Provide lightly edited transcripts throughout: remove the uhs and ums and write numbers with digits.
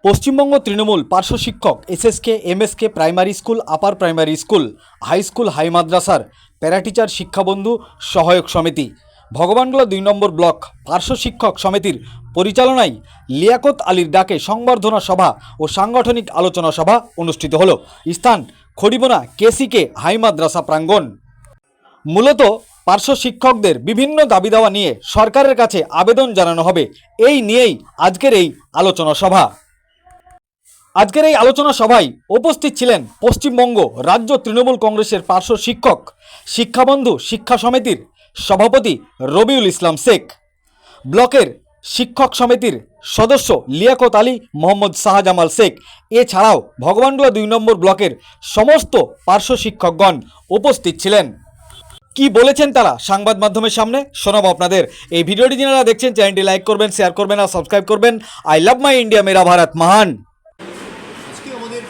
পশ্চিমবঙ্গ তৃণমূল পার্শ্ব শিক্ষক SSK MSK primary school upper primary school high school high মাদ্রাসার parateacher শিক্ষাবন্ধু সহায়ক সমিতি ভগবানগোলা ২ নম্বর ব্লক পার্শ্ব শিক্ষক সমিতির পরিচালনায় লিয়াকত আলীর ডাকে সংবর্ধনা সভা ও সাংগঠনিক আলোচনা সভা অনুষ্ঠিত হলো। স্থান খড়িবোনা কেসিকে হাই মাদ্রাসা প্রাঙ্গণ। মূলত পার্শ্ব শিক্ষকদের বিভিন্ন দাবি দাওয়া নিয়ে সরকারের কাছে আবেদন জানানো হবে, এই নিয়েই আজকের এই আলোচনা সভা। আজকের এই আলোচনা সভায় উপস্থিত ছিলেন পশ্চিমবঙ্গ রাজ্য তৃণমূল কংগ্রেসের পার্শ্ব শিক্ষক শিক্ষাবন্ধু শিক্ষা সমিতির সভাপতি রবিউল ইসলাম শেখ, ব্লকের শিক্ষক সমিতির সদস্য লিয়াকত আলী, মোহাম্মদ শাহজামাল শেখ, এছাড়াও ভগবানগোলা ২ নম্বর ব্লকের সমস্ত পার্শ্ব শিক্ষকগণ উপস্থিত ছিলেন। কি বলেছেন তারা সংবাদ মাধ্যমের সামনে শোনাবো আপনাদের। এই ভিডিওটি যারা দেখছেন চ্যানেলটি লাইক করবেন, শেয়ার করবেন আর সাবস্ক্রাইব করবেন। আই লাভ মাই ইন্ডিয়া, মেরা ভারত মহান। আজকে আমাদের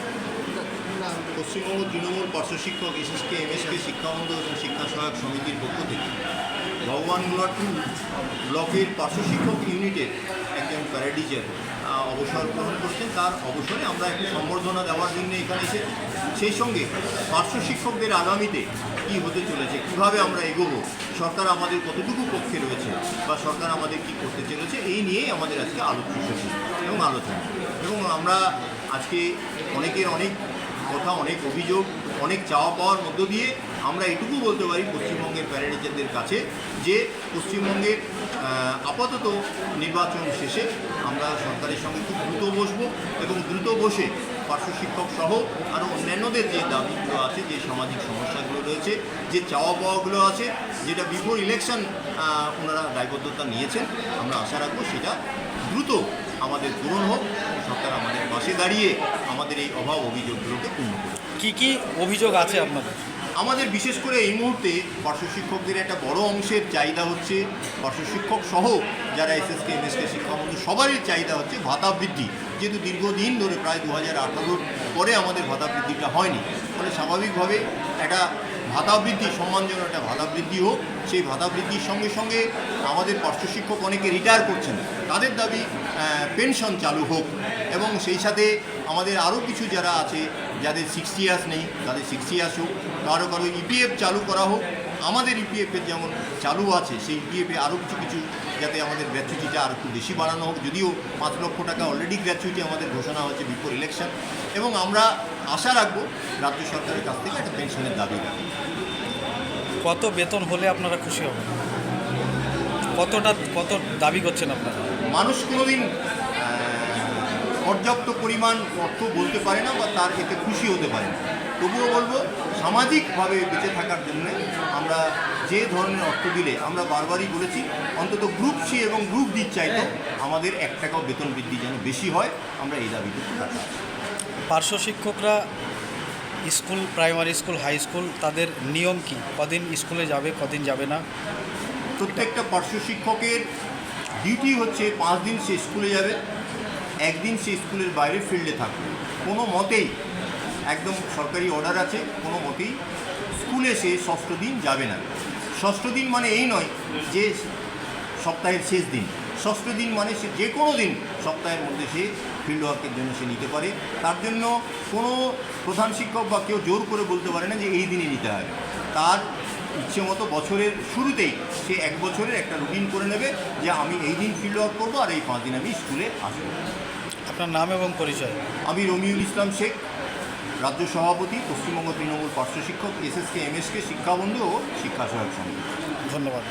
পশ্চিমবঙ্গ তৃণমূল পার্শ্ব শিক্ষক এসএসকে এমএসকে শিক্ষাবন্ধু এবং শিক্ষা সহায়ক সমিতির পক্ষ থেকে ভগবানগোলা 2 ব্লকের পার্শ্ব শিক্ষক ইউনিটের একজন প্যারা টিচার অবসর গ্রহণ করছেন। তার অবসরে আমরা একটি সম্বর্ধনা দেওয়ার জন্য এখানে এসে, সেই সঙ্গে পার্শ্ব শিক্ষকদের আগামীতে কী হতে চলেছে, কীভাবে আমরা এগোবো, সরকার আমাদের কতটুকু পক্ষে রয়েছে বা সরকার আমাদের কী করতে চলেছে, এই নিয়েই আমাদের আজকে আলোচনা এবং আলোচনা। এবং আমরা আজকে অনেকের অনেক কথা, অনেক অভিযোগ, অনেক চাওয়া পাওয়ার মধ্য দিয়ে আমরা এটুকু বলতে পারি পশ্চিমবঙ্গের প্যারা টিচারদের কাছে যে পশ্চিমবঙ্গের আপাতত নির্বাচন শেষে আমরা সরকারের সঙ্গে খুব দ্রুত বসবো এবং দ্রুত বসে পার্শ্ব শিক্ষক সহ আরও অন্যান্যদের যে দাবিগুলো আছে, যে সামাজিক সমস্যাগুলো রয়েছে, যে চাওয়া পাওয়াগুলো আছে, যেটা বিফোর ইলেকশন ওনারা দায়বদ্ধতা নিয়েছেন, আমরা আশা রাখবো সেটা দ্রুত আমাদের পূরণ হোক, সরকার আমাদের পাশে দাঁড়িয়ে আমাদের এই অভাব অভিযোগগুলোকে পূর্ণ করবে। কি কি অভিযোগ আছে আপনাদের? আমাদের বিশেষ করে এই মুহূর্তে পার্শ্ব শিক্ষকদের একটা বড় অংশের চাহিদা হচ্ছে, পার্শ্ব শিক্ষক সহ যারা এসএসকে এমএসকে শিক্ষাবন্ধু সবারই চাহিদা হচ্ছে ভাতা বৃদ্ধি। যেহেতু দীর্ঘদিন ধরে প্রায় 2018 পরে আমাদের ভাতা বৃদ্ধিটা হয়নি, ফলে স্বাভাবিকভাবে একটা ভাতা বৃদ্ধি, সম্মানজনক একটা ভাতা বৃদ্ধি হোক। সেই ভাতা বৃদ্ধির সঙ্গে সঙ্গে আমাদের পার্শ্ব শিক্ষক অনেকে রিটায়ার করছেন, তাদের দাবি পেনশন চালু হোক। এবং সেই সাথে আমাদের আরও কিছু যারা আছে, যাদের 60 ইয়ার্স নেই, তাদের 60 ইয়ার্স হোক। কারো কারো ইপিএফ চালু করা হোক। আমাদের ইপিএফের যেমন চালু আছে, সেই ইপিএফে আরও কিছু যাতে আমাদের গ্র্যাচুইটিটা আর একটু বেশি বাড়ানো হোক। যদিও 5 লক্ষ টাকা অলরেডি গ্র্যাচুইটি আমাদের ঘোষণা হয়েছে বিফোর ইলেকশন। এবং আমরা আশা রাখবো রাজ্য সরকারের কাছ থেকে একটা পেনশনের দাবি রাখবো। কত বেতন হলে আপনারা খুশি হবেন? কত দাবি করছেন আপনারা? মানুষ কোনোদিন পর্যাপ্ত পরিমাণ অর্থ বলতে পারে না বা তার এতে খুশি হতে পারে না। তবুও বলবো সামাজিকভাবে বেঁচে থাকার জন্য আমরা যে ধরনের অর্থ দিলে, আমরা বারবারই বলেছি অন্তত গ্রুপ সি এবং গ্রুপ ডি চাইতো আমাদের 1 টাকাও বেতন বৃদ্ধি যেন বেশি হয়, আমরা এই দাবি করতে পারি। পার্শ্ব শিক্ষকরা school, primary school, high school, তাদের নিয়ম কি? কদিন স্কুলে যাবে, কদিন যাবে না? প্রত্যেকটা পার্শ্ব শিক্ষকের ডিউটি হচ্ছে 5 দিন সে স্কুলে যাবে, 1 দিন সে স্কুলের বাইরে ফিল্ডে থাকবে। কোনো মতেই, একদম সরকারি অর্ডার আছে, কোনো মতেই স্কুলে সে 6ষ্ঠ দিন যাবে না। 6ষ্ঠ দিন মানে এই নয় যে সপ্তাহের শেষ দিন। 6ষ্ঠ দিন মানে সে যে কোনো দিন সপ্তাহের মধ্যে সে ফিল্ড ওয়ার্কের জন্য সে নিতে পারে। তার জন্য কোনো প্রধান শিক্ষক বা কেউ জোর করে বলতে পারে না যে এই দিনই নিতে হবে। তার ইচ্ছে মতো বছরের শুরুতেই সে 1 বছরের একটা রুটিন করে নেবে যে আমি এই দিন ফিল্ড ওয়ার্ক করবো আর এই 5 দিন আমি স্কুলে আসবো। আপনার নাম এবং পরিচয়? আমি রবিউল ইসলাম শেখ, রাজ্য সভাপতি, পশ্চিমবঙ্গ তৃণমূল পার্শ্ব শিক্ষক এসএসকে এমএসকে শিক্ষাবন্ধু ও শিক্ষা সহায়ক সমিতি। ধন্যবাদ।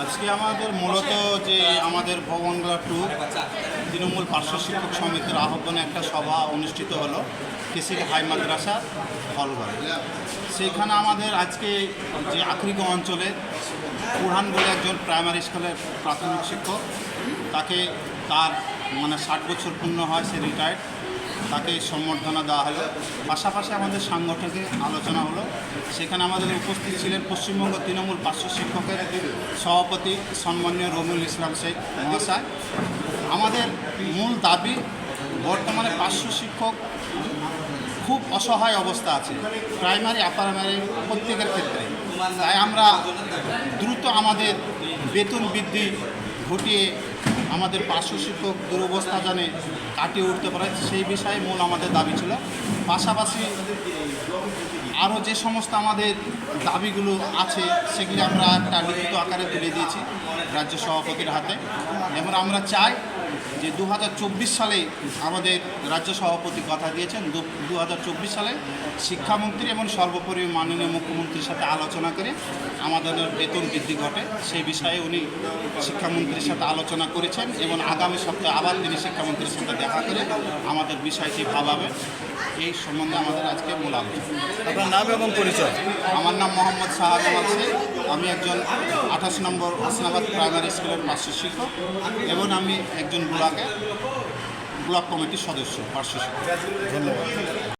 আজকে আমাদের মূলত যে আমাদের ভগবানগোলা 2 তৃণমূল পার্শ্ব শিক্ষক সমিতির আহ্বানে একটা সভা অনুষ্ঠিত হলো কেসিকে হাই মাদ্রাসা হলঘরে। সেইখানে আমাদের আজকে যে আখরিগঞ্জ অঞ্চলের পুরহান বলে একজন প্রাইমারি স্কুলের প্রাথমিক শিক্ষক, তাকে তার 60 বছর পূর্ণ হয়, সে রিটায়ার্ড, তাকে সম্বর্ধনা দেওয়া হলো। পাশাপাশি আমাদের সাংগঠনিক আলোচনা হলো। সেখানে আমাদের উপস্থিত ছিলেন পশ্চিমবঙ্গ তৃণমূল পার্শ্ব শিক্ষকের সভাপতি সম্মানীয় রবিউল ইসলাম শেখ মহাশয়। আমাদের মূল দাবি, বর্তমানে পার্শ্ব শিক্ষক খুব অসহায় অবস্থা আছে, প্রাইমারি আপার প্রাইমারি প্রত্যেকের ক্ষেত্রে। তাই আমরা দ্রুত আমাদের বেতন বৃদ্ধি ঘটিয়ে আমাদের পার্শ্ব শিক্ষক দুরবস্থা জানে কাটিয়ে উঠতে পারে, সেই বিষয়ে মূল আমাদের দাবি ছিল। পাশাপাশি আরও যে সমস্ত আমাদের দাবিগুলো আছে সেগুলি আমরা একটা লিখিত আকারে তুলে দিয়েছি রাজ্য সভাপতির হাতে। এবং আমরা চাই যে 2024 সালে আমাদের রাজ্য সভাপতি কথা দিয়েছেন 2024 সালে শিক্ষামন্ত্রী এবং সর্বোপরি মাননীয় মুখ্যমন্ত্রীর সাথে আলোচনা করে আমাদের বেতন বৃদ্ধি ঘটে, সেই বিষয়ে উনি শিক্ষামন্ত্রীর সাথে আলোচনা করেছেন এবং আগামী সপ্তাহে আবার তিনি শিক্ষামন্ত্রীর সাথে দেখা করে আমাদের বিষয়টি ভাবাবেন। এই সম্বন্ধে আমাদের আজকে মূল আলোচনা। আপনার নাম এবং পরিচয়? আমার নাম মোহাম্মদ শাহজাহান শেখ, আমি একজন 28 নম্বর হাসনাবাদ প্রাইমারি স্কুলের পার্শ্ব শিক্ষক এবং আমি একজন ব্লক কমিটির সদস্য পার্শ্ব শিক্ষক। ধন্যবাদ।